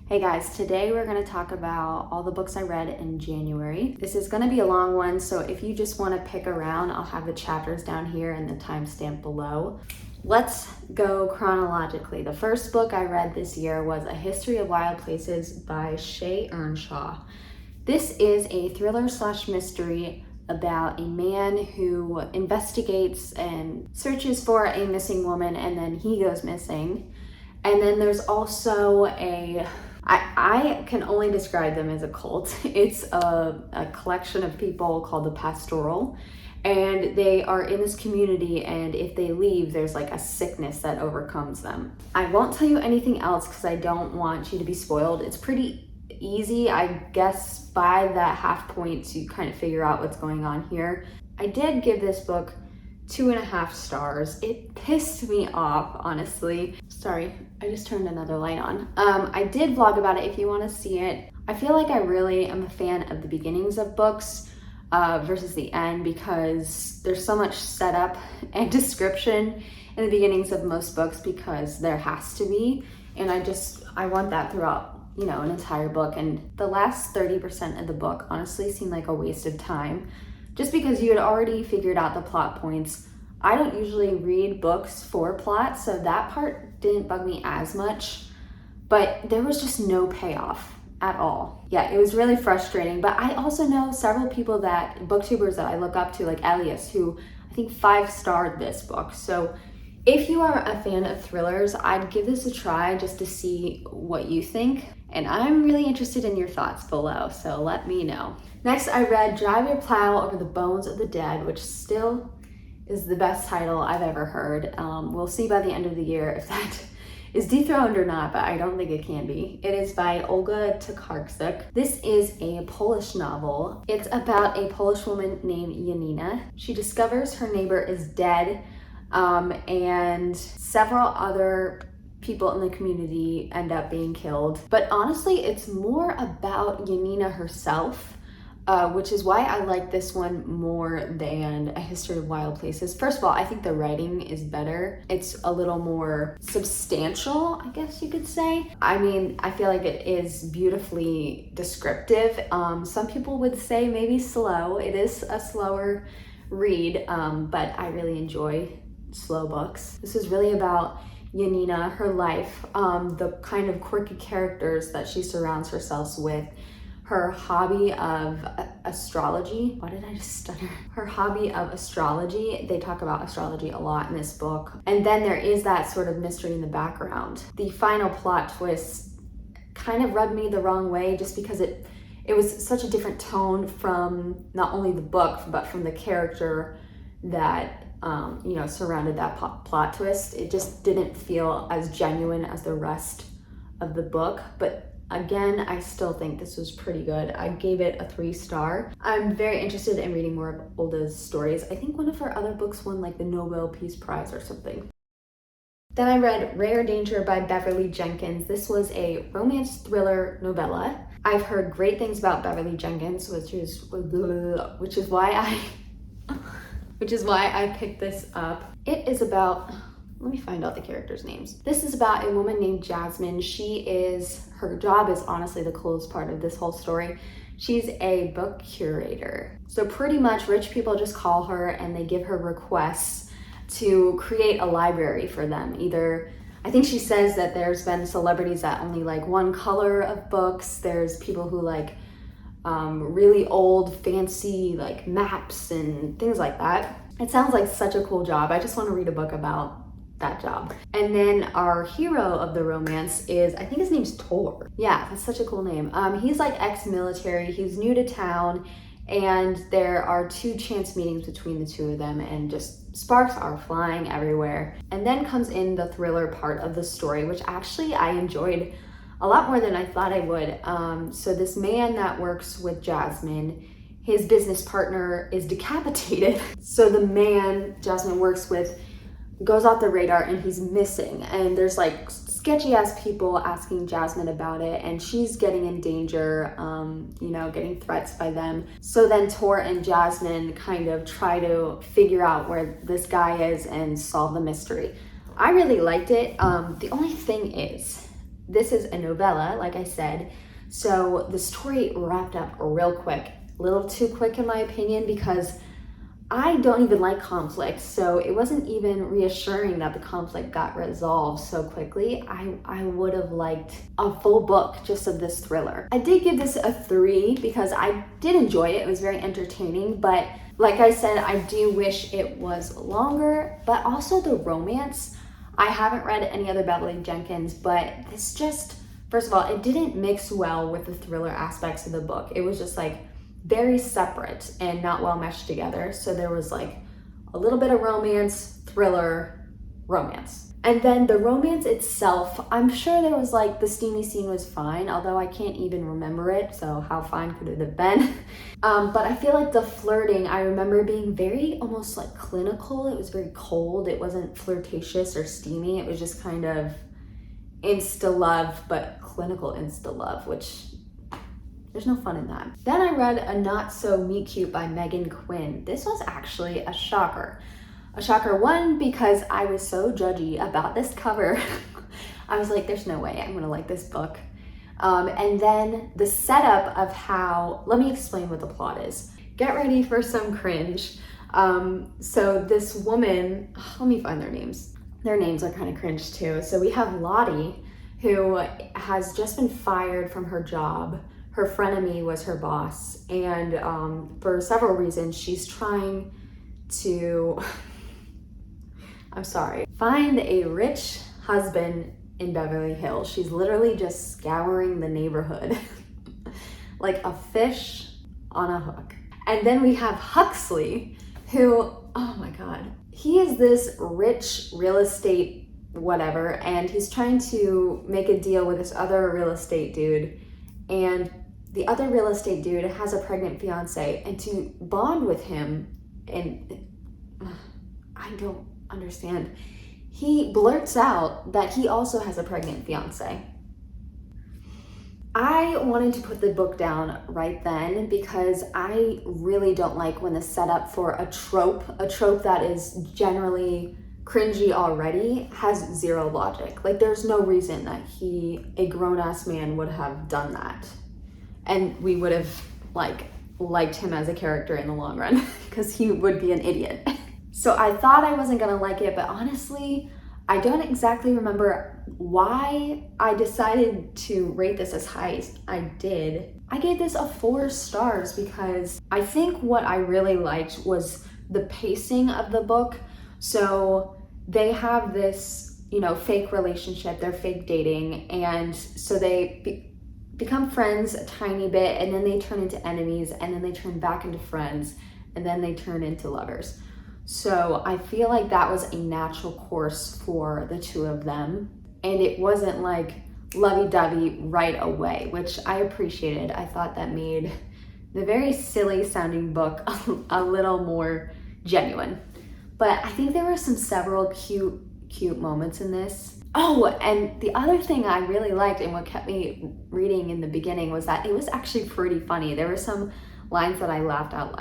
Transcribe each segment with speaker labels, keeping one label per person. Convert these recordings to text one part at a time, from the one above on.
Speaker 1: Hey guys, today we're going to talk about all the books I read in January. This is going to be a long one, so if you just want to pick around, I'll have the chapters down here and the timestamp below. Let's go chronologically. The first book I read this year was A History of Wild Places by Shay Earnshaw. This is a thriller/mystery about a man who investigates and searches for a missing woman, and then he goes missing. And then there's also I can only describe them as a cult. It's a collection of people called the Pastoral, and they are in this community, and if they leave, there's like a sickness that overcomes them. I won't tell you anything else because I don't want you to be spoiled. It's pretty easy, I guess, by that half point to kind of figure out what's going on here. I did give this book 2.5 stars. It pissed me off, honestly. Sorry, I just turned another light on. I did vlog about it if you want to see it. I feel like I really am a fan of the beginnings of books versus the end, because there's so much setup and description in the beginnings of most books, because there has to be, and I want that throughout, you know, an entire book. And the last 30% of the book honestly seemed like a waste of time, just because you had already figured out the plot points. I don't usually read books for plot, so that part didn't bug me as much, but there was just no payoff at all. Yeah, it was really frustrating. But I also know several people, booktubers that I look up to, like Elias, who I think 5-starred this book. So if you are a fan of thrillers, I'd give this a try just to see what you think. And I'm really interested in your thoughts below, so let me know. Next, I read Drive Your Plow Over the Bones of the Dead, which still is the best title I've ever heard. We'll see by the end of the year if that is dethroned or not, but I don't think it can be. It is by Olga Tokarczuk. This is a Polish novel. It's about a Polish woman named Janina. She discovers her neighbor is dead, and several other people in the community end up being killed. But honestly, it's more about Janina herself, which is why I like this one more than A History of Wild Places. First of all, I think the writing is better. It's a little more substantial, I guess you could say. I mean, I feel like it is beautifully descriptive. Some people would say maybe slow. It is a slower read, but I really enjoy slow books. This is really about Janina, her life, the kind of quirky characters that she surrounds herself with, her hobby of astrology. Why did I just stutter? Her hobby of astrology. They talk about astrology a lot in this book. And then there is that sort of mystery in the background. The final plot twist kind of rubbed me the wrong way, just because it was such a different tone from not only the book, but from the character that surrounded that plot twist. It just didn't feel as genuine as the rest of the book. But again, I still think this was pretty good. I gave it a 3-star. I'm very interested in reading more of Olga's stories. I think one of her other books won like the Nobel Peace Prize or something. Then I read Rare Danger by Beverly Jenkins. This was a romance thriller novella. I've heard great things about Beverly Jenkins, which is why I picked this up. It is about, let me find out the characters' names. This is about a woman named Jasmine. Her job is honestly the coolest part of this whole story. She's a book curator. So pretty much rich people just call her and they give her requests to create a library for them. I think she says that there's been celebrities that only like one color of books. There's people who like really old fancy like maps and things like that. It sounds like such a cool job. I just want to read a book about that job. And then our hero of the romance is, I think his name's Tor. Yeah, that's such a cool name. He's like ex-military, he's new to town, and there are 2 chance meetings between the two of them, and just sparks are flying everywhere. And then comes in the thriller part of the story, which actually I enjoyed a lot more than I thought I would. So this man that works with Jasmine, his business partner is decapitated. So the man Jasmine works with goes off the radar and he's missing, and there's like sketchy ass people asking Jasmine about it, and she's getting in danger, getting threats by them. So then Tor and Jasmine kind of try to figure out where this guy is and solve the mystery. I really liked it. The only thing is, this is a novella, like I said, so the story wrapped up real quick, a little too quick in my opinion, because I don't even like conflict, so it wasn't even reassuring that the conflict got resolved so quickly. I would have liked a full book just of this thriller. I did give this a 3 because I did enjoy it. It was very entertaining, but like I said, I do wish it was longer, but also the romance. I haven't read any other Beverly Jenkins, but this just, first of all, it didn't mix well with the thriller aspects of the book. It was just like very separate and not well meshed together. So there was like a little bit of romance, thriller, romance. And then the romance itself, I'm sure there was like, the steamy scene was fine, although I can't even remember it, so how fine could it have been? But I feel like the flirting, I remember being very almost like clinical. It was very cold. It wasn't flirtatious or steamy. It was just kind of insta-love, but clinical insta-love, which there's no fun in that. Then I read A Not So Meet Cute by Megan Quinn. This was actually a shocker. A shocker, one, because I was so judgy about this cover. I was like, there's no way I'm gonna like this book. And then the setup of how, let me explain what the plot is. Get ready for some cringe. So this woman, let me find their names. Their names are kind of cringe too. So we have Lottie, who has just been fired from her job. Her frenemy was her boss. And for several reasons, she's trying to, find a rich husband in Beverly Hills. She's literally just scouring the neighborhood like a fish on a hook. And then we have Huxley, who, oh my God, he is this rich real estate whatever, and he's trying to make a deal with this other real estate dude. And the other real estate dude has a pregnant fiance, and to bond with him, and I don't understand, he blurts out that he also has a pregnant fiance. I wanted to put the book down right then because I really don't like when the setup for a trope that is generally cringy already, has zero logic. Like, there's no reason that a grown-ass man would have done that. And we would have liked him as a character in the long run because he would be an idiot. So I thought I wasn't gonna like it, but honestly, I don't exactly remember why I decided to rate this as high as I did. I gave this a 4 stars because I think what I really liked was the pacing of the book. So they have this, fake relationship, they're fake dating, and so they become friends a tiny bit, and then they turn into enemies, and then they turn back into friends, and then they turn into lovers. So I feel like that was a natural course for the two of them. And it wasn't like lovey-dovey right away, which I appreciated. I thought that made the very silly sounding book a little more genuine. But I think there were several cute moments in this. Oh, and the other thing I really liked and what kept me reading in the beginning was that it was actually pretty funny. There were some lines that I laughed out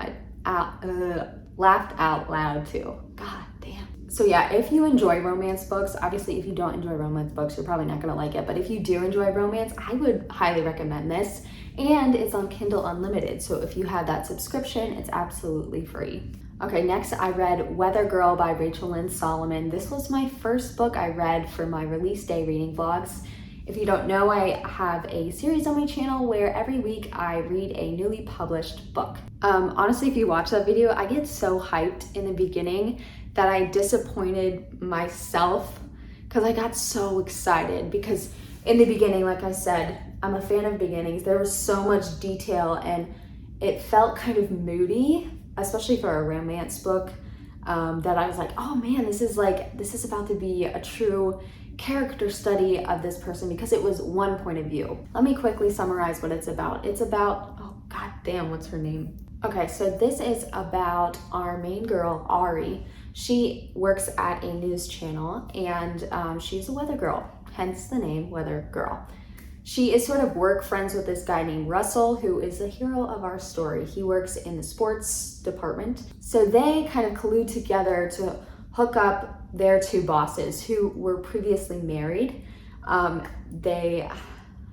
Speaker 1: loud too. God damn. So yeah, if you enjoy romance books, obviously if you don't enjoy romance books, you're probably not gonna like it, but if you do enjoy romance, I would highly recommend this. And it's on Kindle Unlimited, so if you have that subscription, it's absolutely free. Okay, next I read Weather Girl by Rachel Lynn Solomon. This was my first book I read for my release day reading vlogs. If you don't know, I have a series on my channel where every week I read a newly published book. Honestly, if you watch that video, I get so hyped in the beginning that I disappointed myself because I got so excited because in the beginning, like I said, I'm a fan of beginnings. There was so much detail and it felt kind of moody, especially for a romance book, that I was like, oh man, this is about to be a true character study of this person because it was one point of view. Let me quickly summarize what it's about. It's about, oh god damn, what's her name? Okay, so this is about our main girl, Ari. She works at a news channel and she's a weather girl, hence the name Weather Girl. She is sort of work friends with this guy named Russell, who is the hero of our story. He works in the sports department. So they kind of collude together to hook up their two bosses who were previously married. They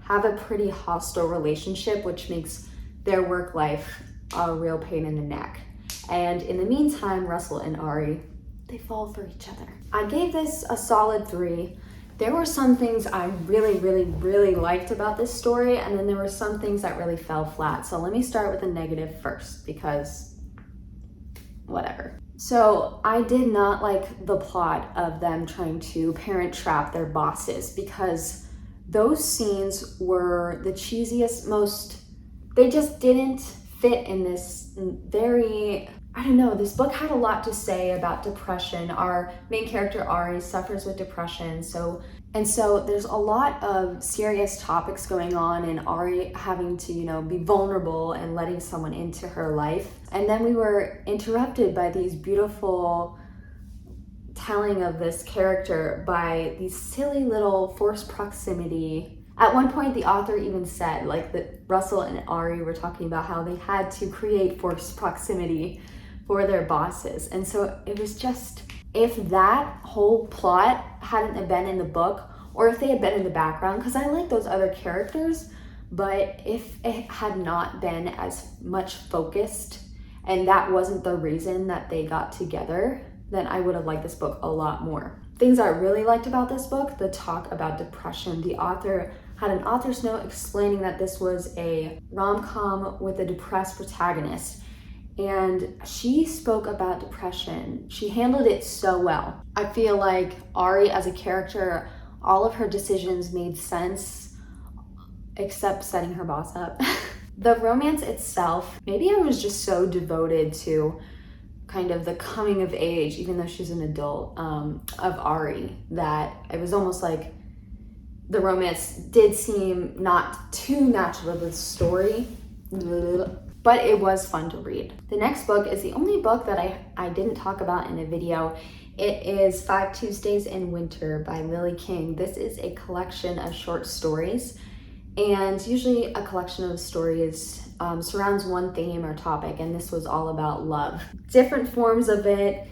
Speaker 1: have a pretty hostile relationship, which makes their work life a real pain in the neck. And in the meantime, Russell and Ari, they fall for each other. I gave this a solid 3. There were some things I really liked about this story, and then there were some things that really fell flat. So let me start with the negative first, because whatever. So I did not like the plot of them trying to parent trap their bosses, because those scenes were the cheesiest, they just didn't fit in this very, I don't know, this book had a lot to say about depression. Our main character, Ari, suffers with depression. So there's a lot of serious topics going on, and Ari having to, be vulnerable and letting someone into her life. And then we were interrupted by these beautiful telling of this character by these silly little forced proximity. At one point, the author even said, that Russell and Ari were talking about how they had to create forced proximity for their bosses. And so it was just, if that whole plot hadn't have been in the book, or if they had been in the background, because I like those other characters, but if it had not been as much focused, and that wasn't the reason that they got together, then I would have liked this book a lot more. Things I really liked about this book, the talk about depression. The author had an author's note explaining that this was a rom-com with a depressed protagonist. And she spoke about depression. She handled it so well. I feel like Ari as a character, all of her decisions made sense, except setting her boss up. The romance itself, maybe I was just so devoted to kind of the coming of age, even though she's an adult, of Ari, that it was almost like the romance did seem not too natural to the story, but it was fun to read. The next book is the only book that I didn't talk about in a video. It is 5 Tuesdays in Winter by Lily King. This is a collection of short stories, and usually a collection of stories surrounds one theme or topic, and this was all about love. Different forms of it,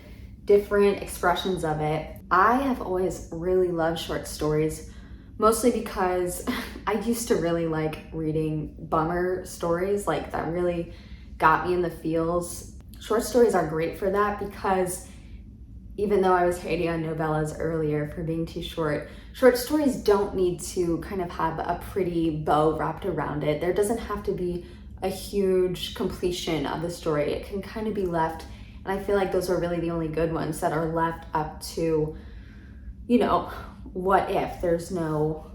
Speaker 1: different expressions of it. I have always really loved short stories, mostly because I used to really like reading bummer stories, that really got me in the feels. Short stories are great for that, because even though I was hating on novellas earlier for being too short, short stories don't need to kind of have a pretty bow wrapped around it. There doesn't have to be a huge completion of the story. It can kind of be left, and I feel like those are really the only good ones that are left up to, what if there's no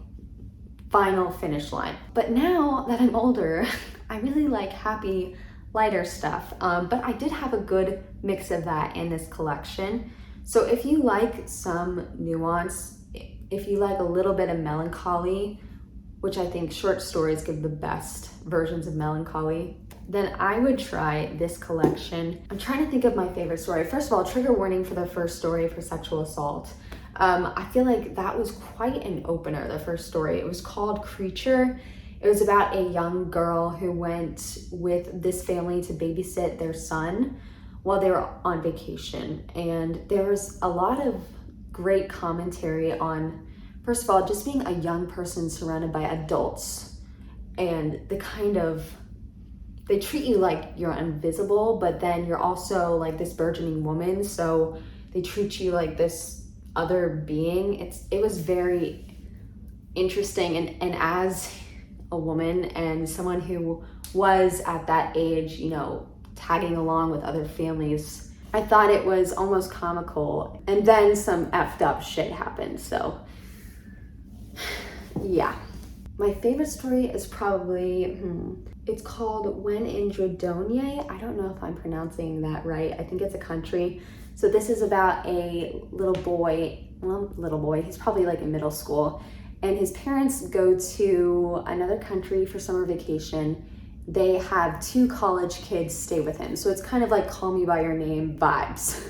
Speaker 1: final finish line. But now that I'm older, I really like happy, lighter stuff. But I did have a good mix of that in this collection. So if you like some nuance, if you like a little bit of melancholy, which I think short stories give the best versions of melancholy, then I would try this collection. I'm trying to think of my favorite story. First of all, trigger warning for the first story for sexual assault. I feel like that was quite an opener, the first story. It was called Creature. It was about a young girl who went with this family to babysit their son while they were on vacation. And there was a lot of great commentary on, first of all, just being a young person surrounded by adults, and they treat you like you're invisible, but then you're also like this burgeoning woman, so they treat you like this other being. It was very interesting, and as a woman and someone who was at that age, tagging along with other families, I thought it was almost comical. And then some effed up shit happened, so yeah. My favorite story is probably, it's called When in Dordogne. I don't know if I'm pronouncing that right. I think it's a country. So this is about a little boy, he's probably like in middle school, and his parents go to another country for summer vacation. They have 2 college kids stay with him. So it's kind of like Call Me By Your Name vibes.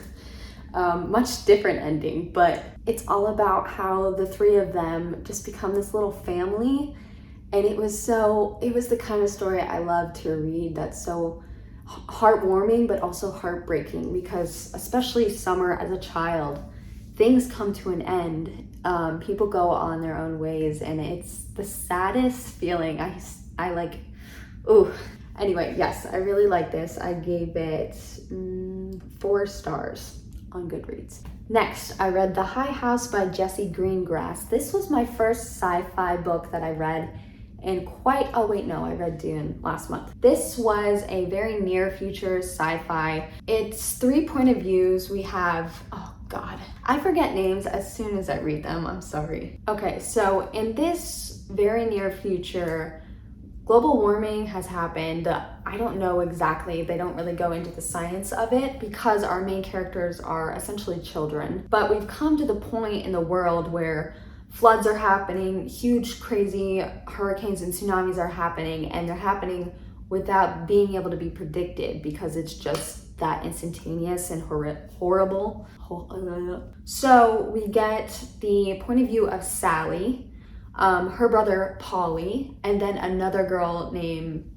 Speaker 1: Much different ending, but it's all about how the 3 of them just become this little family. And it was the kind of story I love to read that's so heartwarming, but also heartbreaking, because especially summer as a child, things come to an end People go on their own ways, and it's the saddest feeling. I like, ooh. Anyway, yes, I really like this. I gave it 4 stars on Goodreads. Next, I read The High House by Jessie Greengrass. This was my first sci-fi book that I read in I read Dune last month. This was a very near future sci-fi. It's 3 point of views. We have, oh God, I forget names as soon as I read them, I'm sorry. Okay, so in this very near future, global warming has happened. I don't know exactly, they don't really go into the science of it because our main characters are essentially children. But we've come to the point in the world where floods are happening, huge crazy hurricanes and tsunamis are happening, and they're happening without being able to be predicted because it's just that instantaneous and horrible. So we get the point of view of Sally, her brother Polly, and then another girl named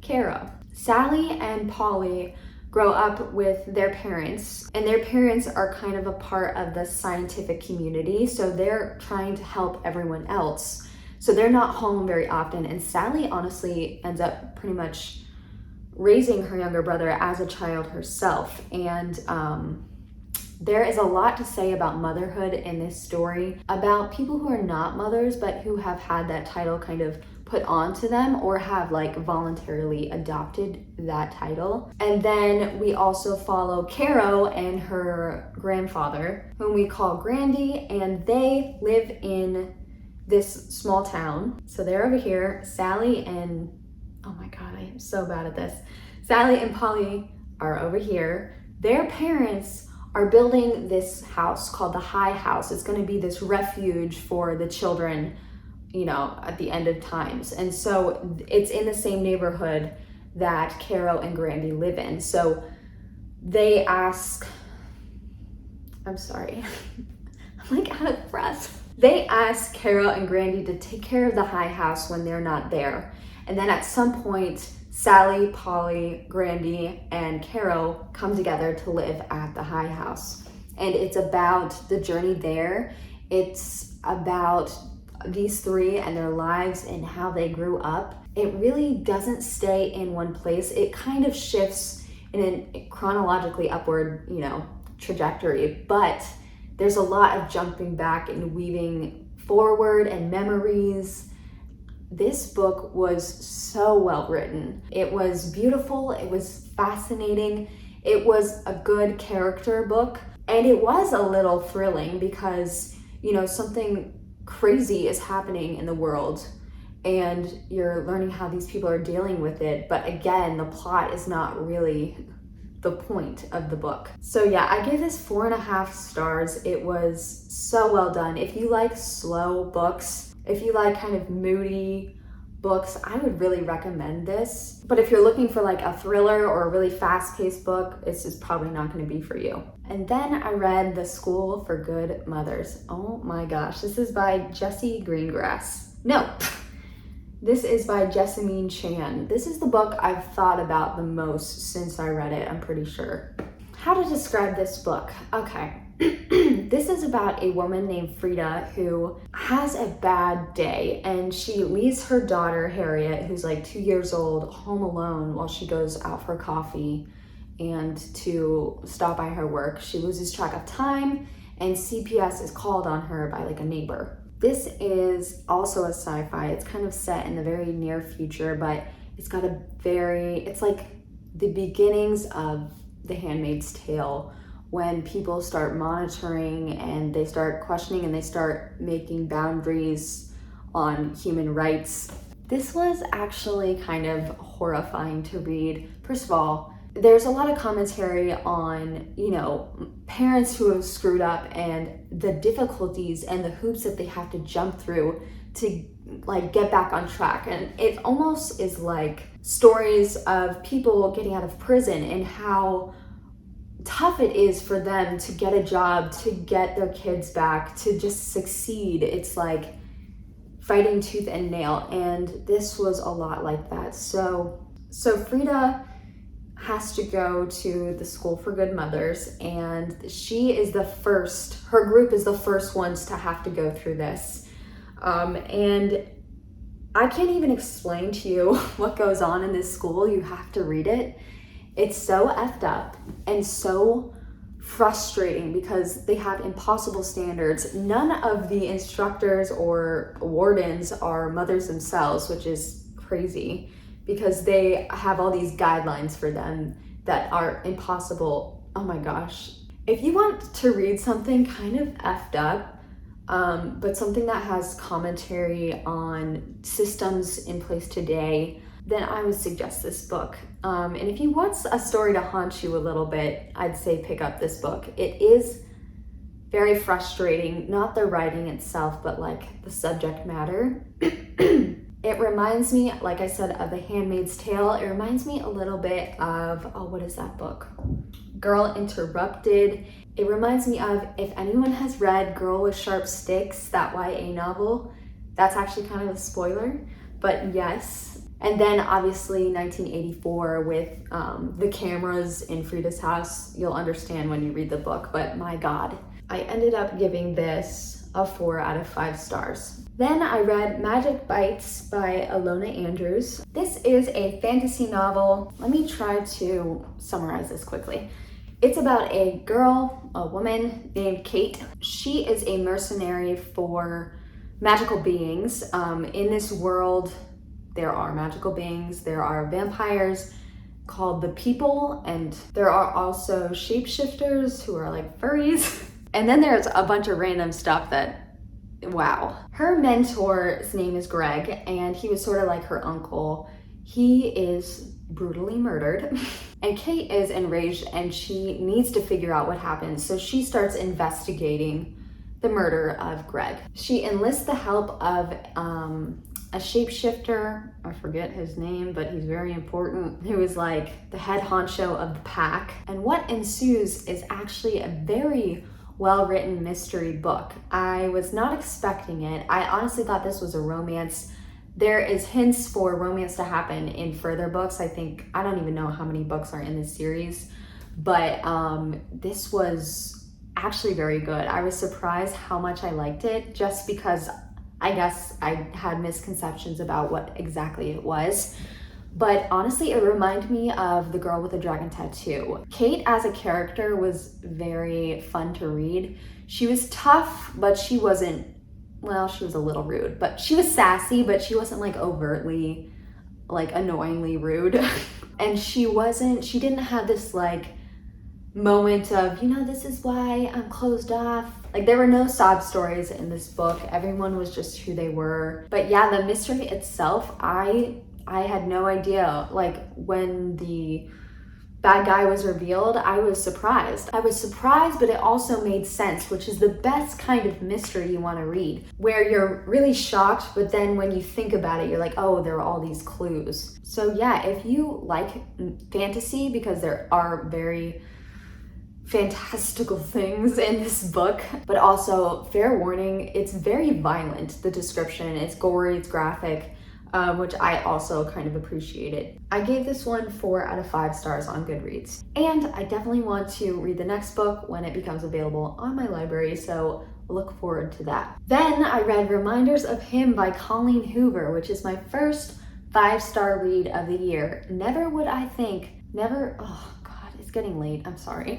Speaker 1: Kara. Sally and Polly grow up with their parents, and their parents are kind of a part of the scientific community, so they're trying to help everyone else. So they're not home very often, and Sally honestly ends up pretty much raising her younger brother as a child herself. And there is a lot to say about motherhood in this story, about people who are not mothers but who have had that title kind of put onto them or have like voluntarily adopted that title. And then we also follow Caro and her grandfather, whom we call Grandy, and they live in this small town. So they're over here. Sally and, oh my God, I am so bad at this. Sally and Polly are over here. Their parents are building this house called the High House. It's going to be this refuge for the children, you know, at the end of times. And so it's in the same neighborhood that Caro and Grandy live in. So they ask, I'm sorry, I'm like out of breath. They ask Caro and Grandy to take care of the High House when they're not there. And then at some point, Sally, Polly, Grandy, and Caro come together to live at the High House. And it's about the journey there. It's about these three and their lives and how they grew up. It really doesn't stay in one place. It kind of shifts in a chronologically upward, you know, trajectory, but there's a lot of jumping back and weaving forward and memories. This book was so well written. It was beautiful, it was fascinating, it was a good character book, and it was a little thrilling because, you know, something crazy is happening in the world and you're learning how these people are dealing with it. But again, the plot is not really the point of the book. So yeah, I give this 4.5 stars. It was so well done. If you like slow books, if you like kind of moody books, I would really recommend this. But if you're looking for like a thriller or a really fast-paced book, this is probably not going to be for you. And then I read The School for Good Mothers. Oh my gosh, this is by Jessie Greengrass. No, this is by Jessamine Chan. This is the book I've thought about the most since I read it, I'm pretty sure. How to describe this book? Okay. This is about a woman named Frida who has a bad day, and she leaves her daughter Harriet, who's like 2 years old, home alone while she goes out for coffee and to stop by her work. She loses track of time and CPS is called on her by like a neighbor. This is also a sci-fi. It's kind of set in the very near future, but it's got it's like the beginnings of The Handmaid's Tale, when people start monitoring and they start questioning and they start making boundaries on human rights. This was actually kind of horrifying to read. First of all, there's a lot of commentary on, you know, parents who have screwed up and the difficulties and the hoops that they have to jump through to like get back on track. And it almost is like stories of people getting out of prison and how tough it is for them to get a job, to get their kids back, to just succeed. It's like fighting tooth and nail, and this was a lot like that. So Frida has to go to the School for Good Mothers, and her group is the first ones to have to go through this. And I can't even explain to you what goes on in this school. You have to read it. It's so effed up and so frustrating because they have impossible standards. None of the instructors or wardens are mothers themselves, which is crazy because they have all these guidelines for them that are impossible. Oh my gosh. If you want to read something kind of effed up, but something that has commentary on systems in place today, then I would suggest this book. And if you want a story to haunt you a little bit, I'd say pick up this book. It is very frustrating, not the writing itself, but like the subject matter. It reminds me, like I said, of The Handmaid's Tale. It reminds me a little bit of, what is that book? Girl Interrupted. It reminds me of, if anyone has read Girl with Sharp Sticks, that YA novel, that's actually kind of a spoiler, but yes. And then obviously 1984 with the cameras in Frida's house. You'll understand when you read the book, but my God. I ended up giving this a 4 out of 5 stars. Then I read Magic Bites by Alona Andrews. This is a fantasy novel. Let me try to summarize this quickly. It's about a woman named Kate. She is a mercenary for magical beings. In this world, there are magical beings, there are vampires called the People, and there are also shapeshifters who are like furries. And then there's a bunch of random stuff that, wow. Her mentor's name is Greg, and he was sort of like her uncle. He is brutally murdered, and Kate is enraged and she needs to figure out what happened. So she starts investigating the murder of Greg. She enlists the help of a shapeshifter, I forget his name, but he's very important, who is like the head honcho of the pack. And what ensues is actually a very well-written mystery book. I was not expecting it. I honestly thought this was a romance. There is hints for romance to happen in further books. I don't even know how many books are in this series, but this was actually very good. I was surprised how much I liked it, just because I guess I had misconceptions about what exactly it was. But honestly, it reminded me of The Girl with the Dragon Tattoo. Kate as a character was very fun to read. She was tough, but she wasn't, well, she was a little rude, but she was sassy, but she wasn't like overtly, like annoyingly rude. And she didn't have this like moment of, this is why I'm closed off. Like there were no sob stories in this book. Everyone was just who they were. But yeah, the mystery itself, I had no idea. Like when the bad guy was revealed, I was surprised. But it also made sense, which is the best kind of mystery you want to read, where you're really shocked, but then when you think about it, you're like, oh, there are all these clues. So yeah, if you like fantasy, because there are very fantastical things in this book, but also fair warning, it's very violent. The description, it's gory, it's graphic, which I also kind of appreciated. I gave this one 4 out of 5 stars on Goodreads. And I definitely want to read the next book when it becomes available on my library, so look forward to that. Then I read Reminders of Him by Colleen Hoover, which is my first 5-star read of the year. Oh God, it's getting late, I'm sorry.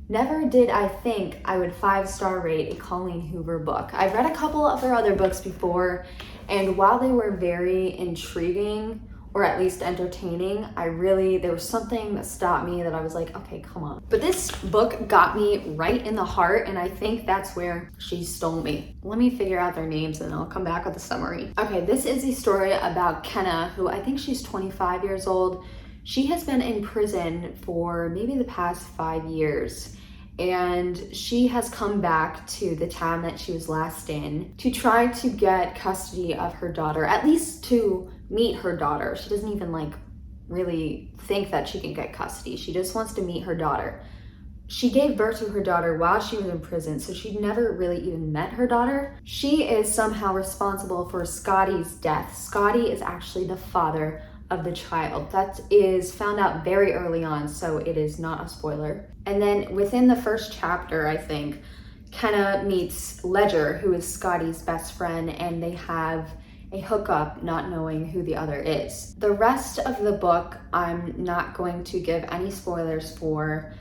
Speaker 1: Never did I think I would 5-star rate a Colleen Hoover book. I've read a couple of her other books before, and while they were very intriguing, or at least entertaining, there was something that stopped me that I was like, okay, come on. But this book got me right in the heart, and I think that's where she stole me. Let me figure out their names and I'll come back with a summary. Okay, this is the story about Kenna, who I think she's 25 years old. She has been in prison for maybe the past 5 years, and she has come back to the town that she was last in to try to get custody of her daughter, at least to meet her daughter. She doesn't even really think that she can get custody. She just wants to meet her daughter. She gave birth to her daughter while she was in prison, so she'd never really even met her daughter. She is somehow responsible for Scotty's death. Scotty is actually the father of the child. That is found out very early on, so it is not a spoiler. And then within the first chapter, I think, Kenna meets Ledger, who is Scotty's best friend, and they have a hookup not knowing who the other is. The rest of the book, I'm not going to give any spoilers for,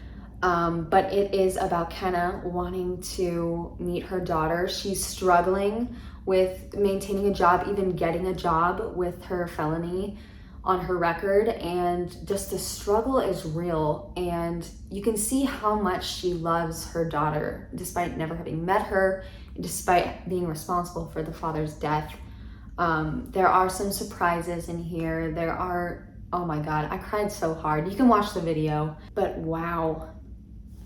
Speaker 1: but it is about Kenna wanting to meet her daughter. She's struggling with maintaining a job, even getting a job with her felony on her record, and just the struggle is real, and you can see how much she loves her daughter despite never having met her, despite being responsible for the father's death. There are some surprises in here. There are, oh my god, I cried so hard. You can watch the video, but wow.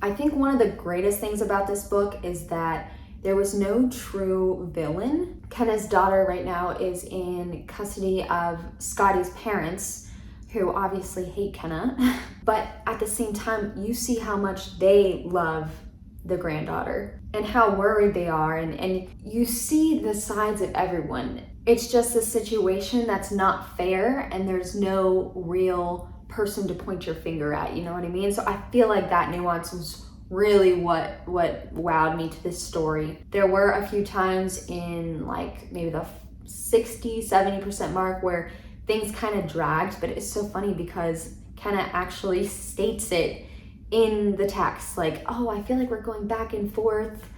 Speaker 1: I think one of the greatest things about this book is that there was no true villain. Kenna's daughter right now is in custody of Scotty's parents, who obviously hate Kenna. But at the same time, you see how much they love the granddaughter and how worried they are. And you see the sides of everyone. It's just a situation that's not fair, and there's no real person to point your finger at, you know what I mean? So I feel like that nuance was really what wowed me to this story. There were a few times in like maybe the 60-70% mark where things kind of dragged, but it's so funny because Kenna actually states it in the text, like, oh, I feel like we're going back and forth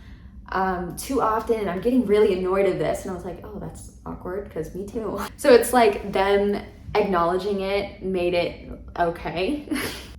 Speaker 1: too often, and I'm getting really annoyed at this. And I was like, oh, that's awkward, because me too. So it's like them acknowledging it made it okay.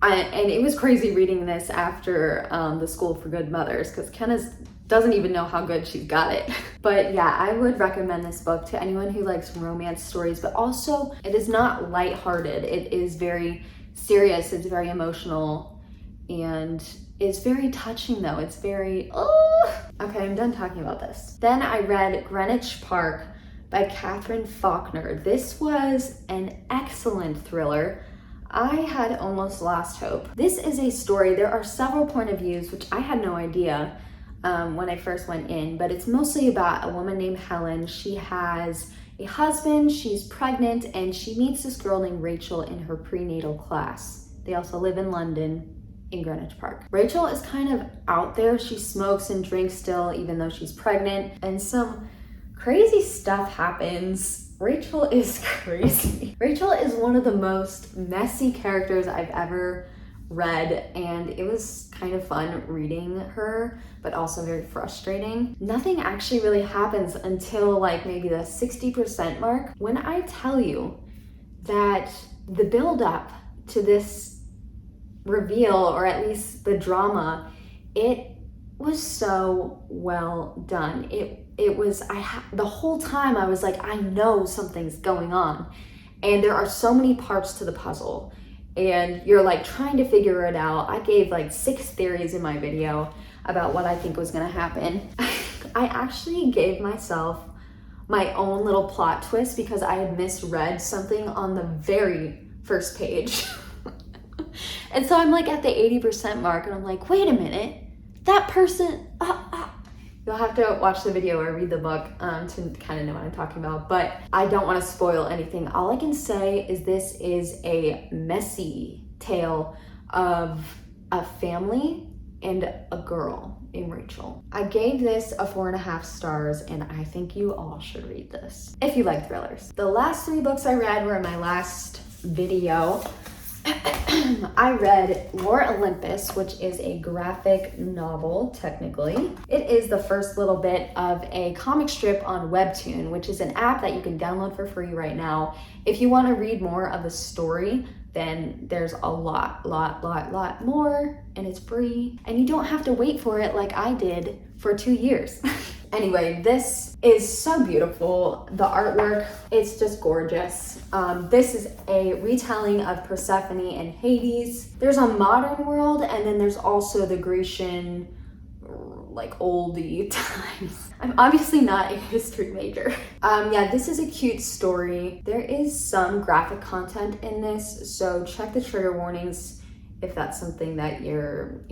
Speaker 1: And it was crazy reading this after the School for Good Mothers, because Kenna doesn't even know how good she's got it. But yeah, I would recommend this book to anyone who likes romance stories, but also it is not lighthearted. It is very serious, it's very emotional, and it's very touching though. It's very, oh. Okay, I'm done talking about this. Then I read Greenwich Park by Catherine Faulkner. This was an excellent thriller. I had almost lost hope. This is a story, there are several point of views, which I had no idea when I first went in, but it's mostly about a woman named Helen. She has a husband, she's pregnant, and she meets this girl named Rachel in her prenatal class. They also live in London, in Greenwich Park. Rachel is kind of out there. She smokes and drinks still, even though she's pregnant, and some crazy stuff happens. Rachel is crazy. Rachel is one of the most messy characters I've ever read, and it was kind of fun reading her, but also very frustrating. Nothing actually really happens until like maybe the 60% mark. When I tell you that the build up to this reveal, or at least the drama, it was so well done. It was, the whole time I was like, I know something's going on, and there are so many parts to the puzzle, and you're like trying to figure it out. I gave like 6 theories in my video about what I think was gonna happen. I actually gave myself my own little plot twist because I had misread something on the very first page. And so I'm like at the 80% mark, and I'm like, wait a minute, that person, You'll have to watch the video or read the book to kind of know what I'm talking about, but I don't want to spoil anything. All I can say is this is a messy tale of a family and a girl named Rachel. I gave this a 4.5 stars, and I think you all should read this if you like thrillers. The last 3 books I read were in my last video. I read Olympus, which is a graphic novel, technically. It is the first little bit of a comic strip on Webtoon, which is an app that you can download for free right now. If you want to read more of the story, then there's a lot more, and it's free, and you don't have to wait for it like I did for 2 years. Anyway, this is so beautiful. The artwork, it's just gorgeous. This is a retelling of Persephone and Hades. There's a modern world, and then there's also the Grecian, like oldie times. I'm obviously not a history major. Yeah, this is a cute story. There is some graphic content in this, so check the trigger warnings if that's something that you're,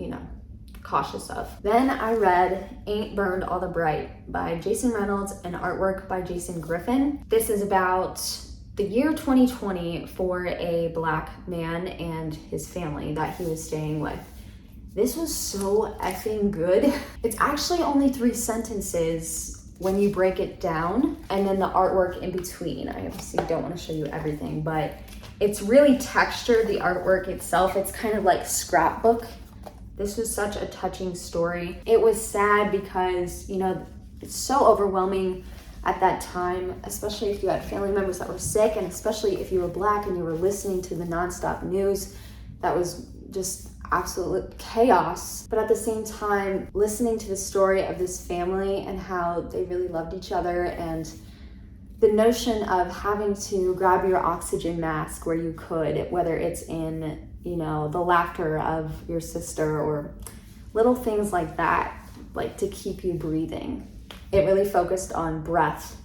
Speaker 1: cautious of. Then I read Ain't Burned All the Bright by Jason Reynolds and artwork by Jason Griffin. This is about The year 2020 for a Black man and his family that he was staying with. This was so effing good. It's actually only 3 sentences when you break it down, and then the artwork in between. I obviously don't want to show you everything, but it's really textured, the artwork itself. It's kind of like scrapbook. This was such a touching story. It was sad because, you know, it's so overwhelming at that time, especially if you had family members that were sick, and especially if you were Black and you were listening to the nonstop news. That was just absolute chaos. But at the same time, listening to the story of this family and how they really loved each other, and the notion of having to grab your oxygen mask where you could, whether it's in, you know, the laughter of your sister or little things like that, like to keep you breathing. It really focused on breath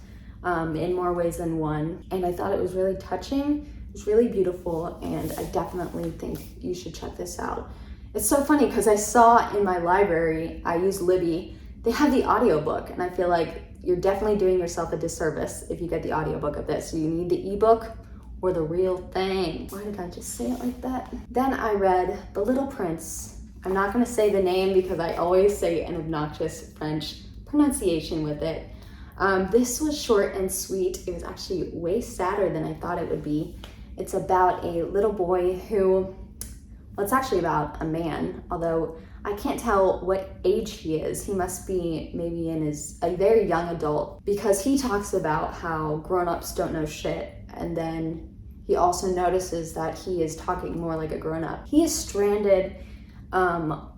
Speaker 1: in more ways than one. And I thought it was really touching. It's really beautiful, and I definitely think you should check this out. It's so funny because I saw in my library, I use Libby, they have the audiobook, and I feel like you're definitely doing yourself a disservice if you get the audiobook of this. So you need the ebook or the real thing. Why did I just say it like that? Then I read The Little Prince. I'm not gonna say the name because I always say an obnoxious French pronunciation with it. This was short and sweet. It was actually way sadder than I thought it would be. It's about a little boy who, well, it's actually about a man, although I can't tell what age he is. He must be maybe a very young adult, because he talks about how grown-ups don't know shit, and then he also notices that he is talking more like a grown-up. He is stranded.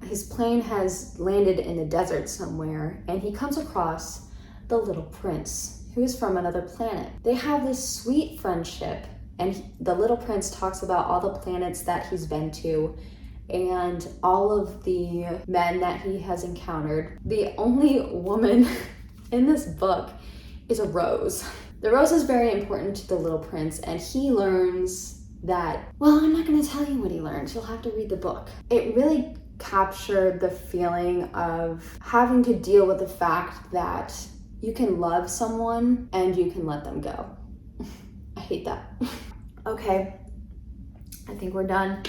Speaker 1: His plane has landed in the desert somewhere, and he comes across the little prince, who is from another planet. They have this sweet friendship, and the little prince talks about all the planets that he's been to and all of the men that he has encountered. The only woman in this book is a rose. The rose is very important to the little prince, and he learns that, well, I'm not gonna tell you what he learns. You'll have to read the book. It really captured the feeling of having to deal with the fact that you can love someone and you can let them go. I hate that. Okay, I think we're done.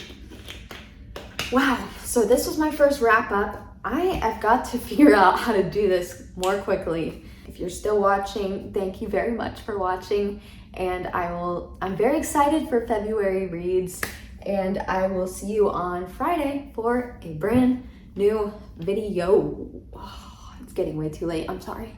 Speaker 1: Wow, so this was my first wrap up. I have got to figure out how to do this more quickly. If you're still watching, thank you very much for watching. And I'm very excited for February reads, and I will see you on Friday for a brand new video. Oh, it's getting way too late, I'm sorry.